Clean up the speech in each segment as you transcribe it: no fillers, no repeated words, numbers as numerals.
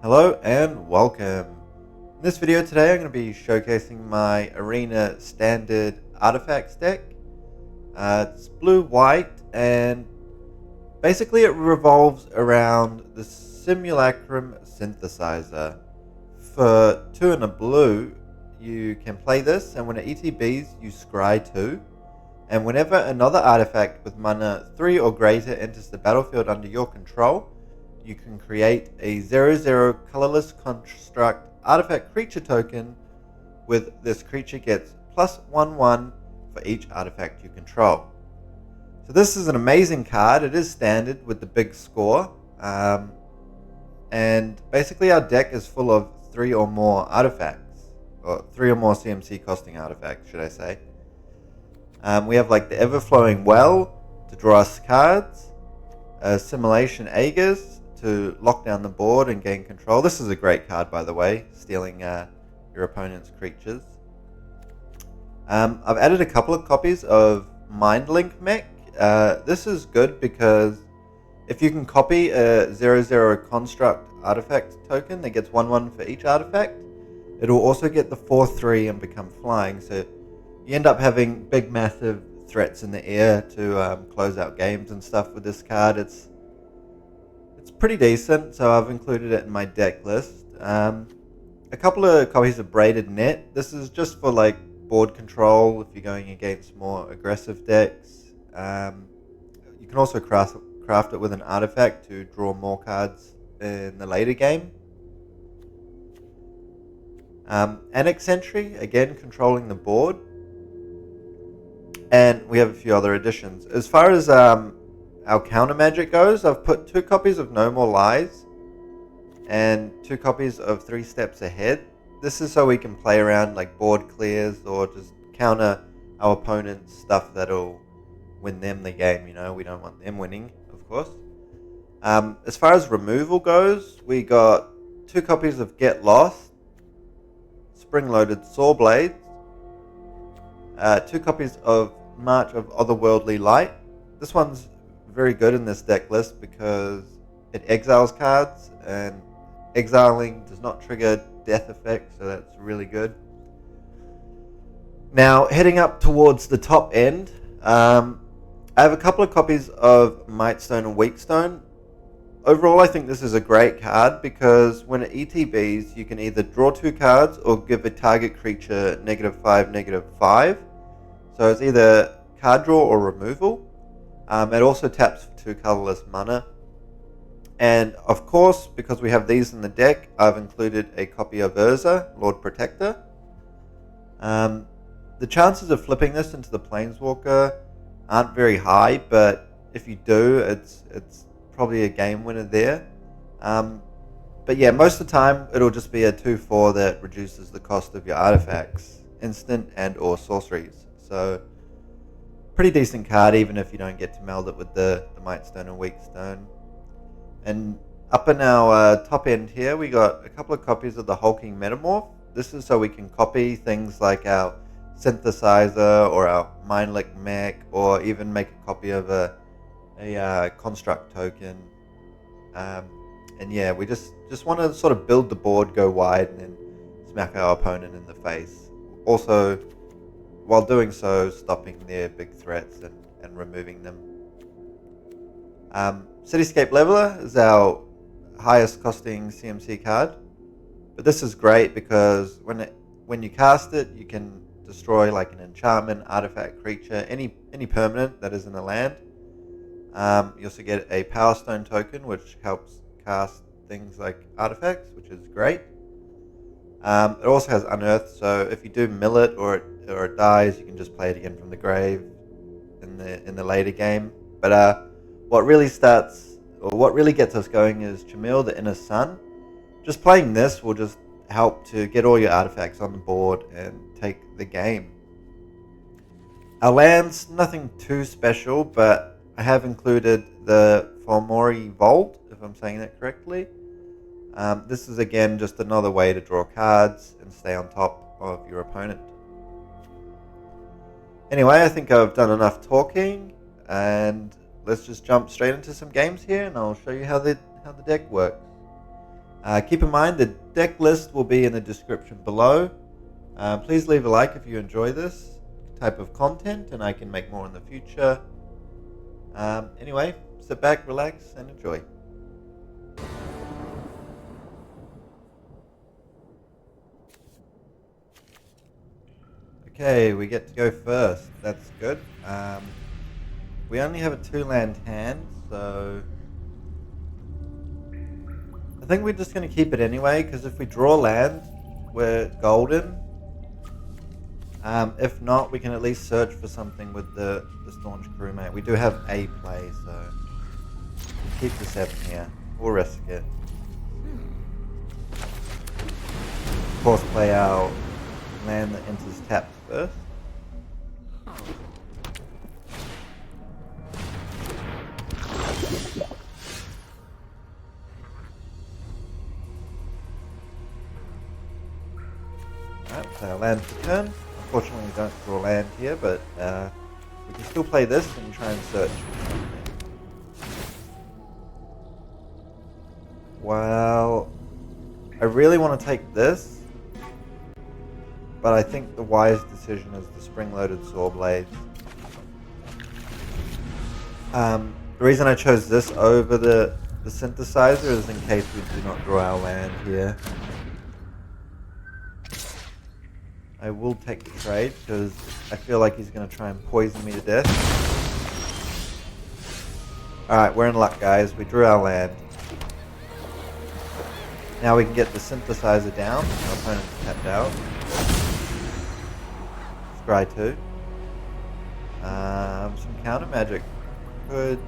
Hello and welcome. In this video today I'm going to be showcasing my Arena Standard Artifacts deck. It's blue-white and basically it revolves around the Simulacrum Synthesizer. For 2 and a blue you can play this, and when it ETBs you scry 2, and whenever another artifact with mana 3 or greater enters the battlefield under your control, you can create a 0/0 colorless construct artifact creature token with this creature gets +1/1 for each artifact you control. So this is an amazing card. It is standard with the big score. And basically our deck is full of 3 or more artifacts, or 3 or more CMC costing artifacts, should I say. We have like the Everflowing Well to draw us cards, Assimilation Aegis to lock down the board and gain control. This is a great card, by the way, stealing your opponent's creatures. I've added a couple of copies of Mindlink Mech. This is good because if you can copy a 0/0 construct artifact token that gets 1/1 for each artifact, it will also get the 4/3 and become flying. So you end up having big, massive threats in the air to close out games and stuff with this card. It's pretty decent, so I've included it in my deck list. A couple of copies of Braided Net. This is just for like board control if you're going against more aggressive decks. You can also craft it with an artifact to draw more cards in the later game. Annex Sentry, again controlling the board. And we have a few other additions. As far as our counter magic goes, I've put 2 copies of No More Lies and 2 copies of 3 Steps Ahead. This is so we can play around like board clears or just counter our opponent's stuff that'll win them the game. You know, we don't want them winning, of course. As far as removal goes, we got 2 copies of Get Lost, Spring-Loaded Saw Blades, 2 copies of March of Otherworldly Light. This one's very good in this deck list because it exiles cards, and exiling does not trigger death effects, so that's really good. Now, heading up towards the top end, I have a couple of copies of Mightstone and Weakstone. Overall, I think this is a great card because when it ETBs, you can either draw 2 cards or give a target creature -5, -5. So it's either card draw or removal. It also taps for 2 colorless mana. And of course, because we have these in the deck, I've included a copy of Urza, Lord Protector. The chances of flipping this into the Planeswalker aren't very high, but if you do, it's probably a game winner there. But yeah, most of the time, it'll just be a 2/4 that reduces the cost of your artifacts, instant and or sorceries. So pretty decent card, even if you don't get to meld it with the Mightstone and Weakstone. And up in our top end here, we got a couple of copies of the Hulking Metamorph. This is so we can copy things like our Synthesizer or our Mindlink Mech, or even make a copy of a construct token. And yeah, we just want to sort of build the board, go wide, and then smack our opponent in the face. Also, while doing so, stopping their big threats and removing them. Cityscape Leveler is our highest costing CMC card, but this is great because when you cast it, you can destroy like an enchantment, artifact, creature, any permanent that isn't a land. You also get a Power Stone token, which helps cast things like artifacts, which is great. It also has Unearth, so if you do mill it or it dies, you can just play it again from the grave in the later game. But what really gets us going is Chamil, the Inner Sun. Just playing this will just help to get all your artifacts on the board and take the game. Our lands, nothing too special, but I have included the Fomori Vault, if I'm saying that correctly. This is again just another way to draw cards and stay on top of your opponent. Anyway, I think I've done enough talking, and let's just jump straight into some games here, and I'll show you how the deck works. Keep in mind the deck list will be in the description below. Please leave a like if you enjoy this type of content and I can make more in the future. Anyway, sit back, relax, and enjoy. Okay, we get to go first. That's good. We only have a 2-land hand, so I think we're just going to keep it anyway, because if we draw land, we're golden. If not, we can at least search for something with the Staunch Crewmate. We do have a play, so keep the 7 here. We'll risk it. Of course, play our land that enters tapped first. Alright, play our land for turn. Unfortunately, we don't draw land here, but we can still play this and try and search for something. Well, I really want to take this, but I think the wise decision is the spring-loaded Saw Blades. The reason I chose this over the Synthesizer is in case we do not draw our land here. I will take the trade because I feel like he's going to try and poison me to death. Alright, we're in luck, guys. We drew our land. Now we can get the Synthesizer down. Our opponent's tapped out. Scry 2. Some counter magic could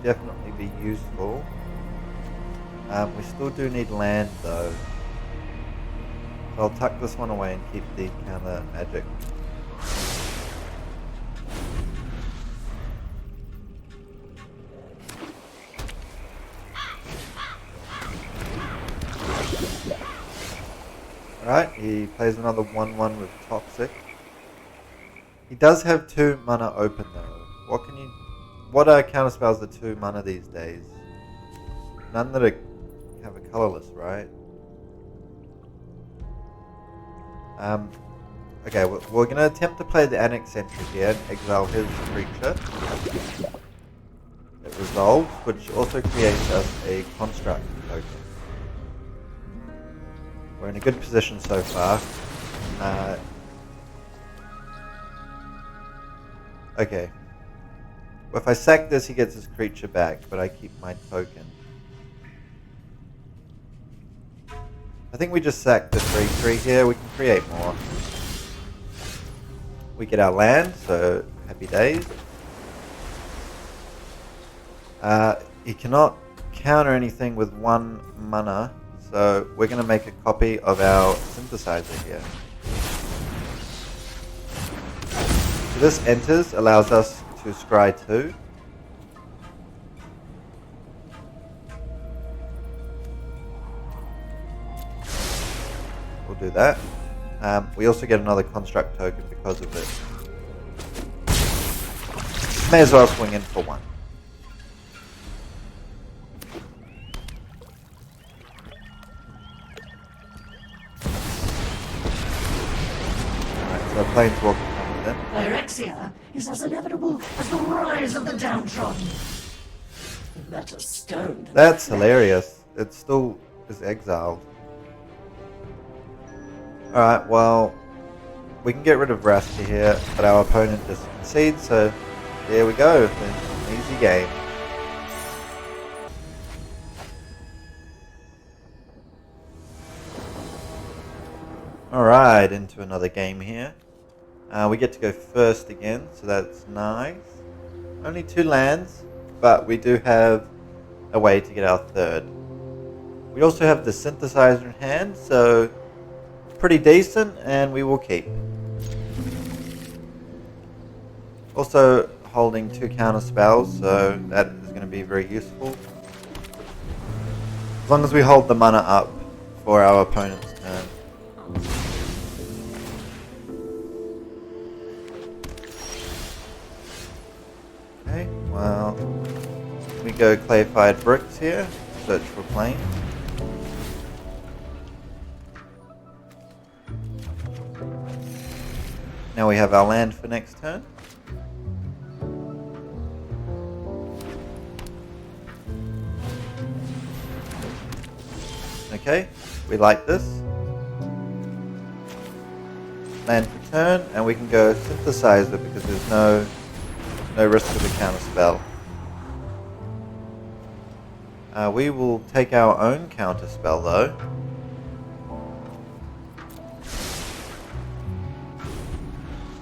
definitely be useful. We still do need land though. So I'll tuck this one away and keep the counter magic. Alright, he plays another 1/1 with Toxic. He does have 2 mana open though. What are counterspells that 2 mana these days? None that have a colorless, right? Okay, we're going to attempt to play the Annex Sentry here and exile his creature. It resolves, which also creates us a construct token. We're in a good position so far. Okay. Well, if I sack this, he gets his creature back, but I keep my token. I think we just sack the 3/3 here. We can create more. We get our land, so happy days. He cannot counter anything with 1 mana, so we're going to make a copy of our Synthesizer here. So this enters, allows us to scry 2. We'll do that. We also get another construct token because of it. May as well swing in for 1. Alright, so Planeswalker comes in. Phyrexia is as inevitable as the rise of the downtrodden. Let us stone. That's hilarious. It still is exiled. Alright, well, we can get rid of Vraska here, but our opponent just concedes, so there we go. It's an easy game. Alright, into another game here. We get to go first again, so that's nice. Only 2 lands, but we do have a way to get our 3rd. We also have the Synthesizer in hand, so pretty decent, and we will keep. Also holding 2 counter spells, so that is going to be very useful. As long as we hold the mana up for our opponent's turn. Okay, well, we go Clayfired Bricks here, search for planes. Now we have our land for next turn. Okay, we like this. Land for turn, and we can go Synthesizer because there's no risk of a counter spell. We will take our own counter spell though.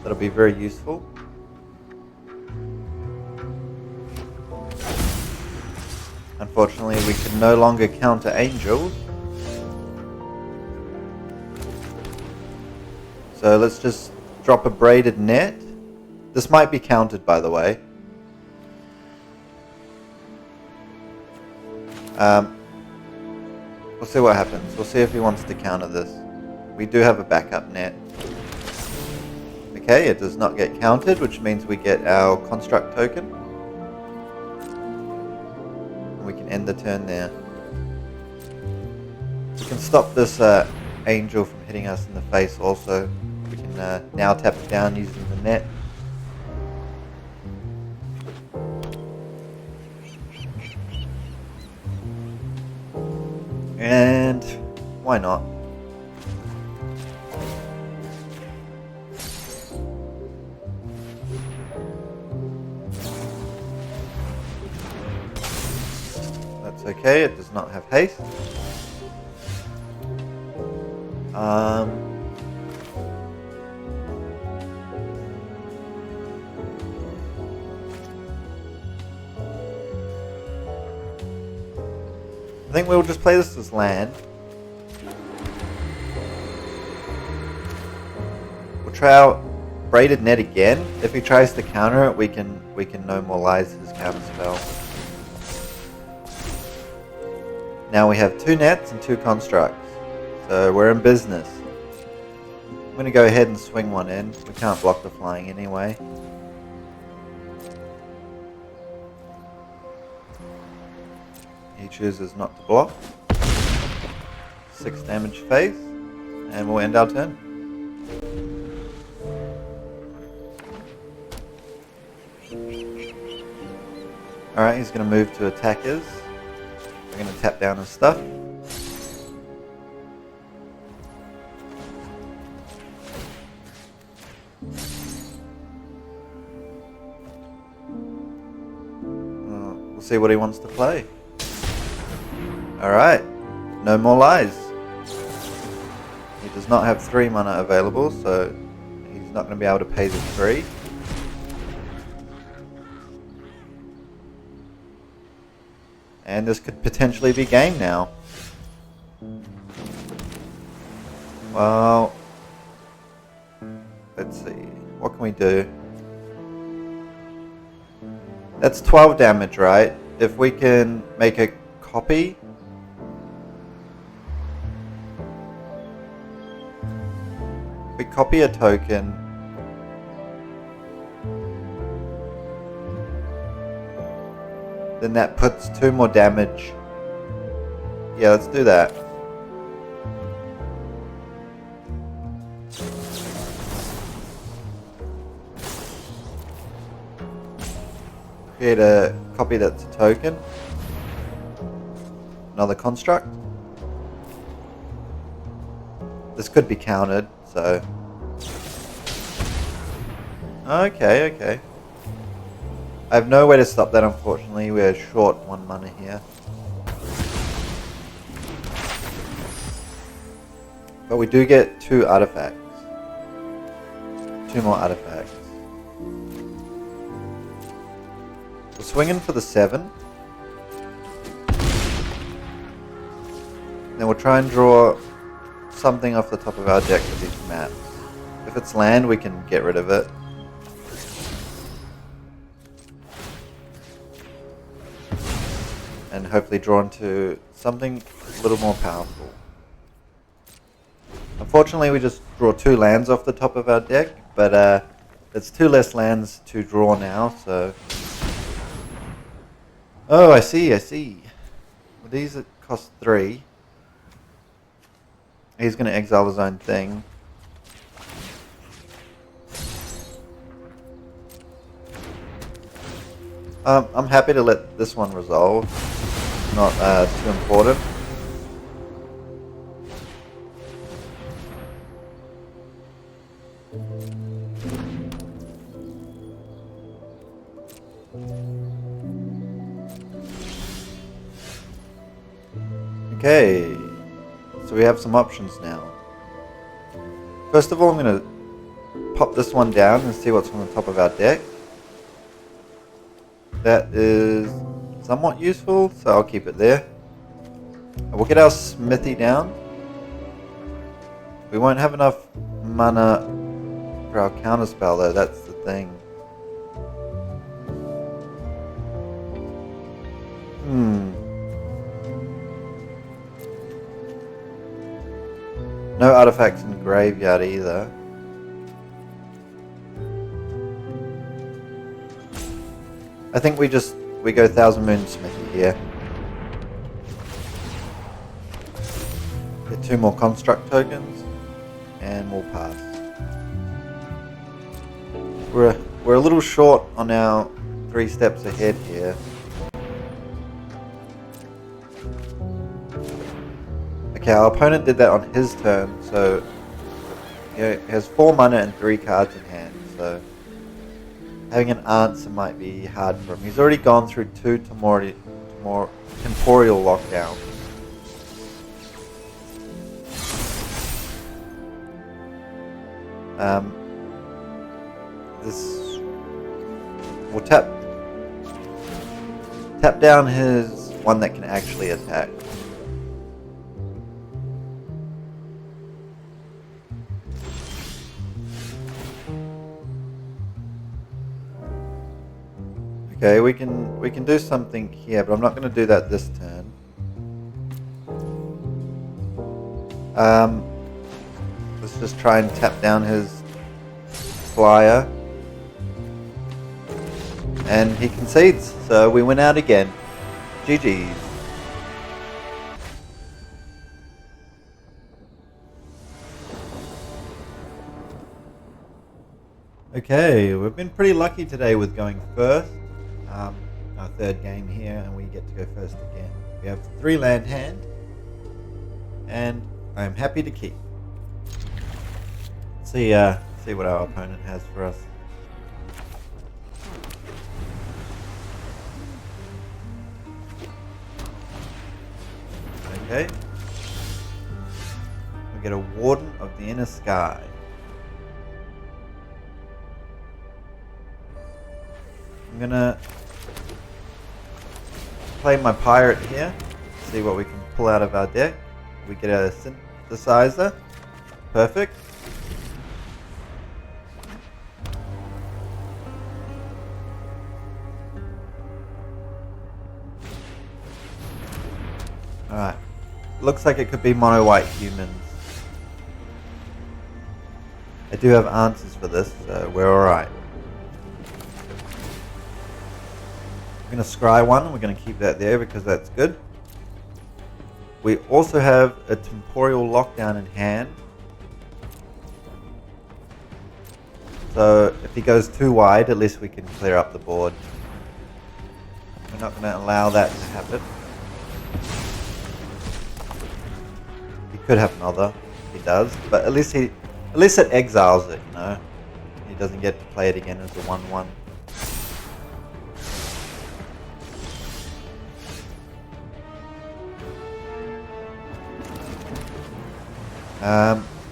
That'll be very useful. Unfortunately, we can no longer counter angels. So let's just drop a braided net. This might be countered, by the way. We'll see what happens. We'll see if he wants to counter this. We do have a backup net. Okay, it does not get countered, which means we get our construct token. And we can end the turn there. We can stop this angel from hitting us in the face also. We can now tap it down using the net. And why not? That's okay, it does not have haste. I think we'll just play this as land. We'll try out braided net again. If he tries to counter it, we can no more lies his counter spell. Now we have 2 nets and 2 constructs, so we're in business. I'm going to go ahead and swing one in. We can't block the flying anyway. He chooses not to block. 6 damage face, and we'll end our turn. Alright, he's going to move to attackers. We're going to tap down his stuff. We'll see what he wants to play. Alright, no more lies. He does not have 3 mana available, so he's not going to be able to pay the 3. And this could potentially be game now. Well, let's see. What can we do? That's 12 damage, right? If we can make a copy. We copy a token. Then that puts 2 more damage. Yeah, let's do that. Create a copy that's a token. Another construct. This could be countered, so... Okay. I have no way to stop that, unfortunately. We're short 1 mana here. But we do get 2 artifacts. 2 more artifacts. We're swinging for the 7. Then we'll try and draw something off the top of our deck with these maps. If it's land, we can get rid of it. And hopefully draw into something a little more powerful. Unfortunately, we just draw 2 lands off the top of our deck, but there's 2 less lands to draw now, so... Oh, I see. Well, these cost 3. He's going to exile his own thing. I'm happy to let this one resolve. Not too important. Okay, so we have some options now. First of all, I'm going to pop this one down and see what's on the top of our deck. That is somewhat useful, so I'll keep it there. We'll get our smithy down. We won't have enough mana for our counterspell though, that's the thing. No artifacts in the graveyard either. I think we go Thousand Moon Smithy here. Get 2 more construct tokens and we'll pass. We're a little short on our 3 steps ahead here. Okay, our opponent did that on his turn, so he has 4 mana and 3 cards in hand, so having an answer might be hard for him. He's already gone through 2 temporal lockdowns. This will tap down his one that can actually attack. Okay, we can do something here, but I'm not going to do that this turn. Let's just try and tap down his flyer. And he concedes, so we win out again. GG's. Okay, we've been pretty lucky today with going first. Our 3rd game here, and we get to go first again. We have 3 land hand, and I'm happy to keep. See what our opponent has for us. Okay. We get a Warden of the Inner Sky. I'm gonna play my pirate here, see what we can pull out of our deck. We get a synthesizer. Perfect. Alright. Looks like it could be mono white humans. I do have answers for this, so we're alright. We're going to scry one, we're going to keep that there because that's good. We also have a temporal lockdown in hand. So if he goes too wide, at least we can clear up the board. We're not going to allow that to happen. He could have another, he does, but at least it exiles it, you know. He doesn't get to play it again as a 1/1.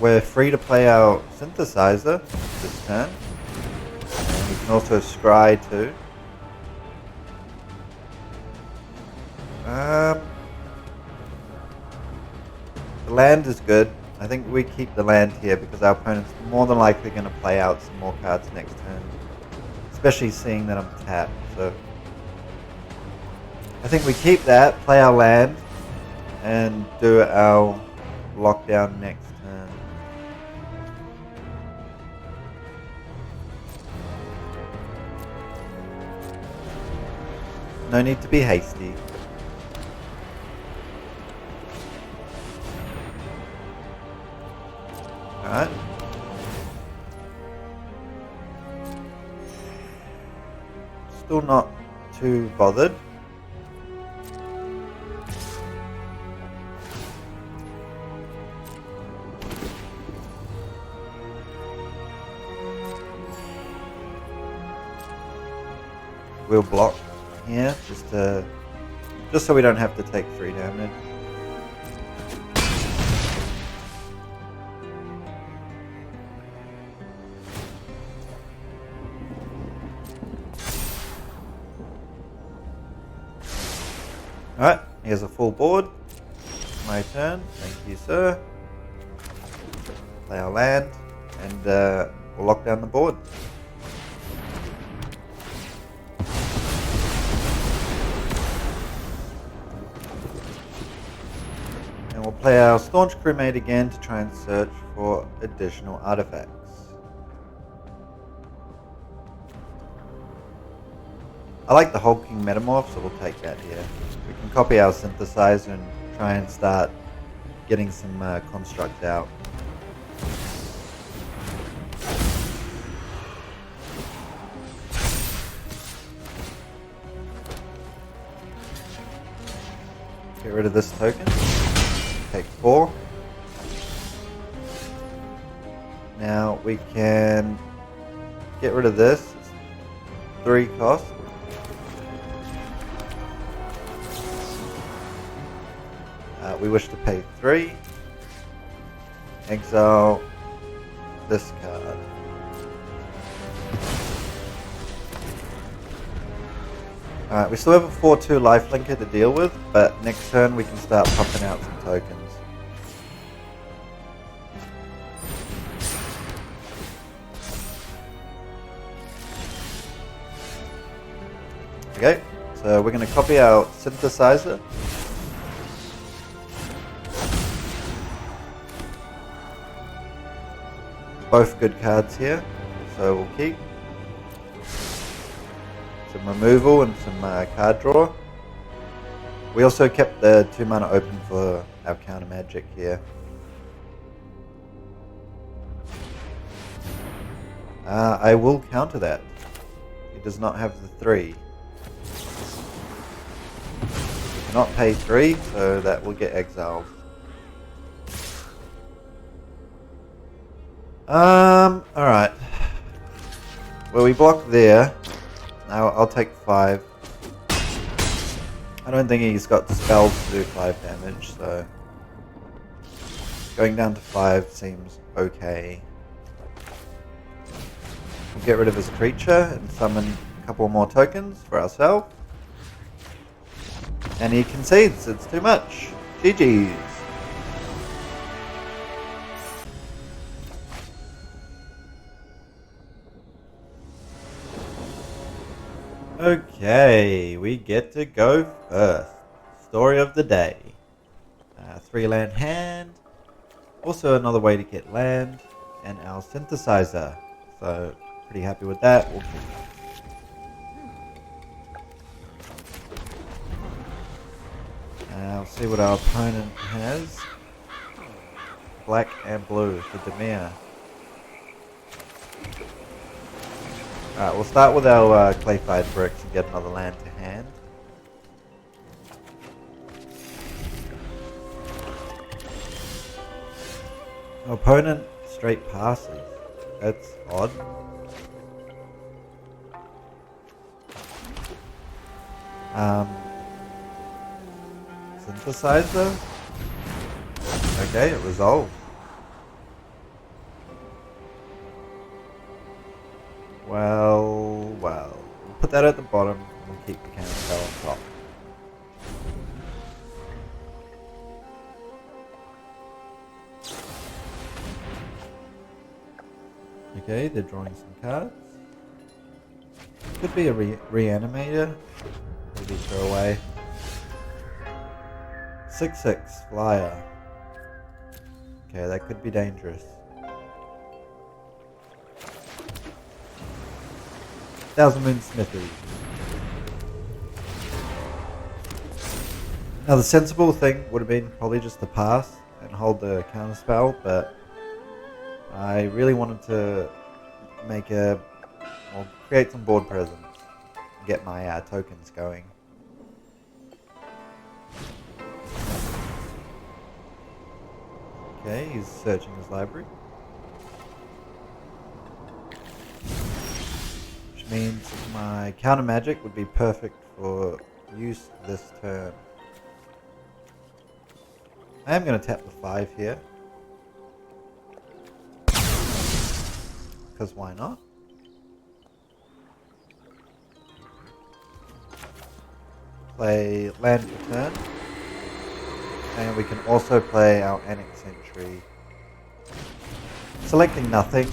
We're free to play our synthesizer this turn. And we can also scry too. The land is good. I think we keep the land here because our opponent's more than likely going to play out some more cards next turn. Especially seeing that I'm tapped. So I think we keep that, play our land, and do our lockdown next turn. No need to be hasty. Alright. Still not too bothered. We'll block here just so we don't have to take 3 damage. Alright, here's a full board. My turn. Thank you, sir. Play our land, and we'll lock down the board. And we'll play our Staunch Crewmate again to try and search for additional artifacts. I like the hulking metamorph, so we'll take that here. We can copy our synthesizer and try and start getting some constructs out. Get rid of this token. Take 4. Now we can get rid of this. It's 3 cost. We wish to pay 3. Exile this card. Alright, we still have a 4/2 lifelinker to deal with, but next turn we can start pumping out some tokens. Okay, so we're going to copy our synthesizer. Both good cards here, so we'll keep some removal and some card draw. We also kept the 2 mana open for our counter magic here. I will counter that. He does not have the 3. He cannot pay 3, so that will get exiled. Alright. Well, we block there. Now I'll take 5. I don't think he's got spells to do 5 damage, so going down to 5 seems okay. We'll get rid of his creature and summon a couple more tokens for ourselves. And he concedes, it's too much. GG's. Okay, we get to go first. Story of the day. 3 land hand. Also another way to get land. And our synthesizer. So, pretty happy with that. We'll keep I'll see what our opponent has. Black and blue for Dimir. Alright, we'll start with our clay-fired bricks and get another land to hand. Our opponent straight passes. That's odd. Synthesizer? Okay, it resolved. Well. We'll put that at the bottom and we'll keep the counterspell on top. Okay, they're drawing some cards. Could be a reanimator. Maybe throw away. 6/6 flyer. Okay, that could be dangerous. Thousand Moon Smithy. Now the sensible thing would have been probably just to pass and hold the counter spell, but I really wanted to make create some board presence. get my tokens going. Okay, he's searching his library. Which means my counter magic would be perfect for use this turn. I am going to tap the 5 here. Because why not? Play land for turn. And we can also play our Annex Entry. Selecting nothing,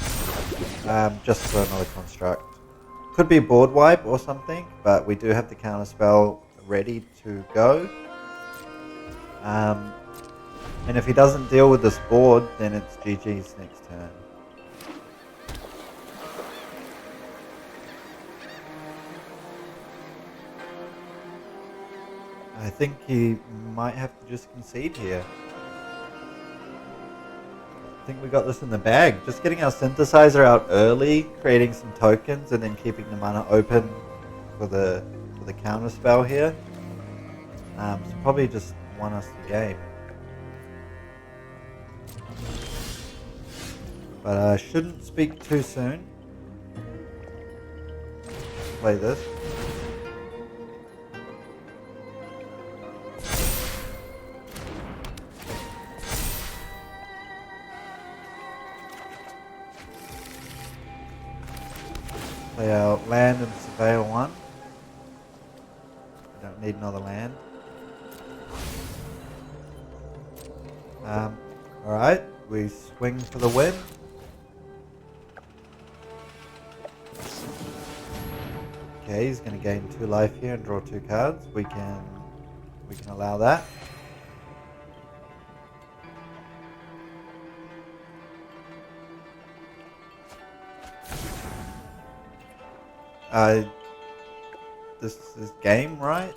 just for another construct. Could be a board wipe or something, but we do have the counter spell ready to go. And if he doesn't deal with this board, then it's GG's next turn. I think he might have to just concede here. I think we got this in the bag. Just getting our synthesizer out early, creating some tokens, and then keeping the mana open for the counter spell here. So probably just won us the game. But I shouldn't speak too soon. Play this. Play our land and surveil 1. Don't need another land. Alright, we swing for the win. Okay, he's going to gain 2 life here and draw 2 cards. We can allow that. This is game, right?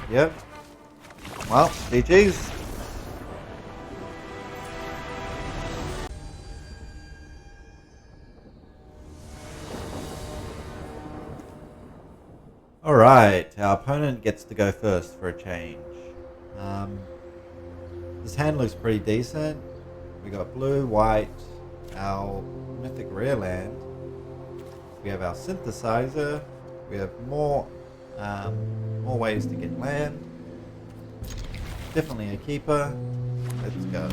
Yep. Well, GG's. Alright, our opponent gets to go first for a change. This hand looks pretty decent. We got blue, white, our mythic rare land. We have our synthesizer. We have more ways to get land. Definitely a keeper. Let's go.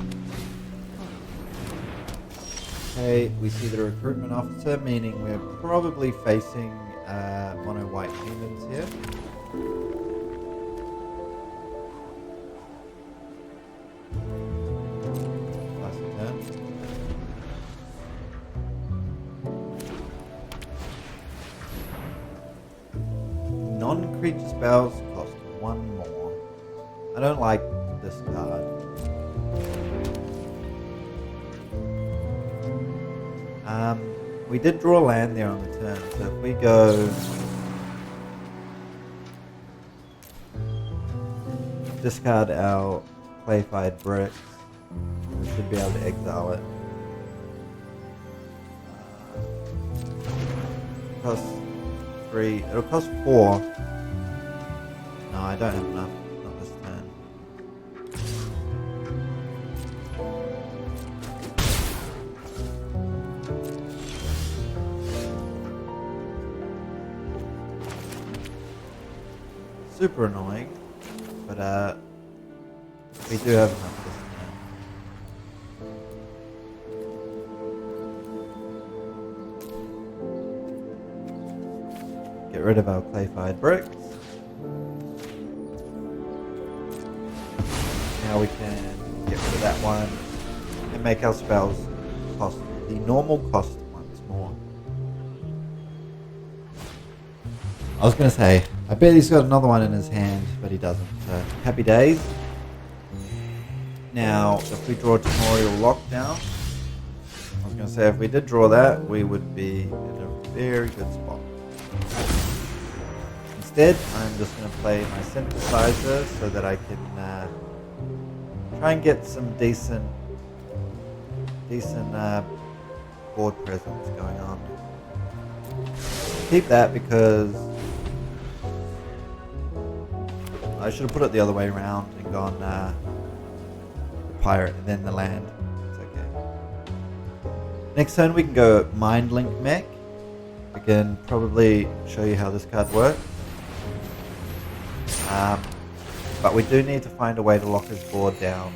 Okay, we see the recruitment officer, meaning we're probably facing mono white demons here. Pass the turn. Non-creature spells cost 1 more. I don't like this card. We did draw land there on the turn, so if we go discard our clay-fired bricks, we should be able to exile it. Cost 3. It'll cost 4. No, I don't have enough. Not this turn. Super annoying, but we do have enough this turn. Get rid of our clay-fired bricks. Now we can get rid of that one and make our spells cost the normal cost once more. I was going to say, I bet he's got another one in his hand, but he doesn't. So, happy days. Now, if we draw Temporal Lockdown, I was going to say, if we did draw that, we would be in a very good spot. Instead, I'm just going to play my synthesizer so that I can try and get some decent board presence going on. Keep that because I should have put it the other way around and gone the pirate and then the land. It's okay. Next turn we can go Mind Link Mech. I can probably show you how this card works. But we do need to find a way to lock his board down.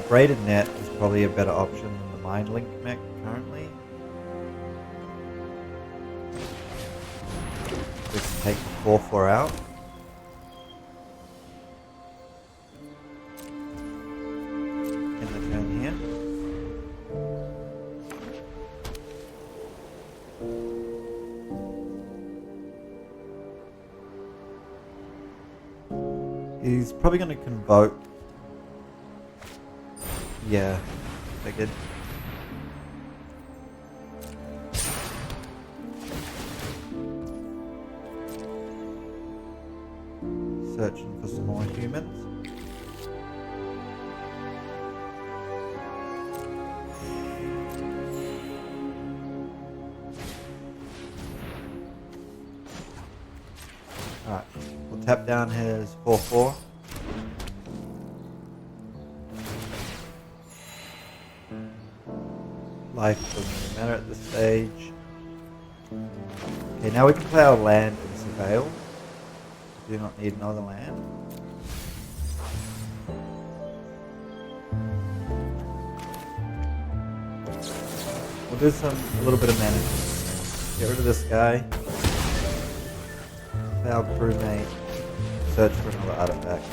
Braided Net is probably a better option than the Mind Link Mech currently. We can take the 4/4 out. In the turn here. He's probably going to convoke. Yeah, figured. Searching for some more humans. Alright, we'll tap down his 4/4. Life doesn't really matter at this stage. Okay, now we can play our land and surveil. We do not need another land. We'll do a little bit of management. Get rid of this guy. Play our crewmate. Search for another artifact.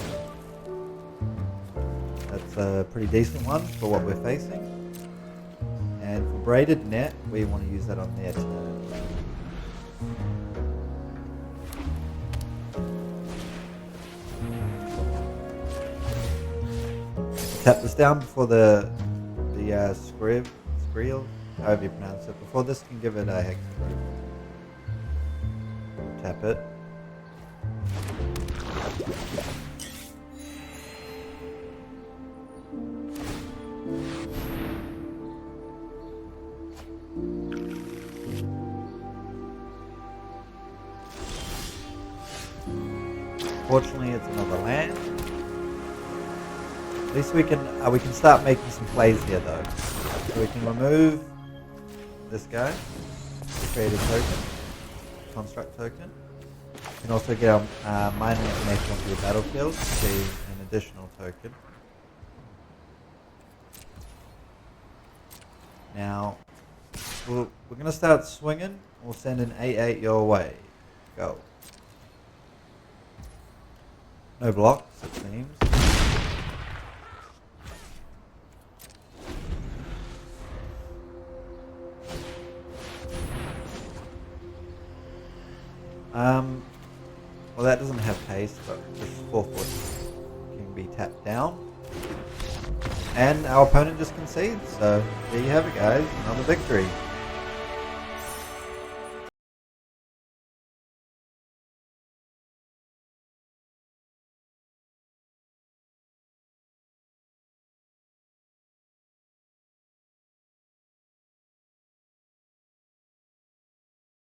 That's a pretty decent one for what we're facing. And for Braided Net, we want to use that on their turn. Tap this down before the Skrill, however you pronounce it, before this can give it a hex. Tap it. Fortunately, it's another land. At least we can start making some plays here, though. So we can remove this guy, create a token, construct token. We can also get our Mind Link Mech onto the battlefield to see an additional token. Now, we're going to start swinging. We'll send an 8/8 your way. Go. No blocks, it seems. Well, that doesn't have haste, but this 4/4 can be tapped down. And our opponent just concedes, so there you have it, guys. Another victory.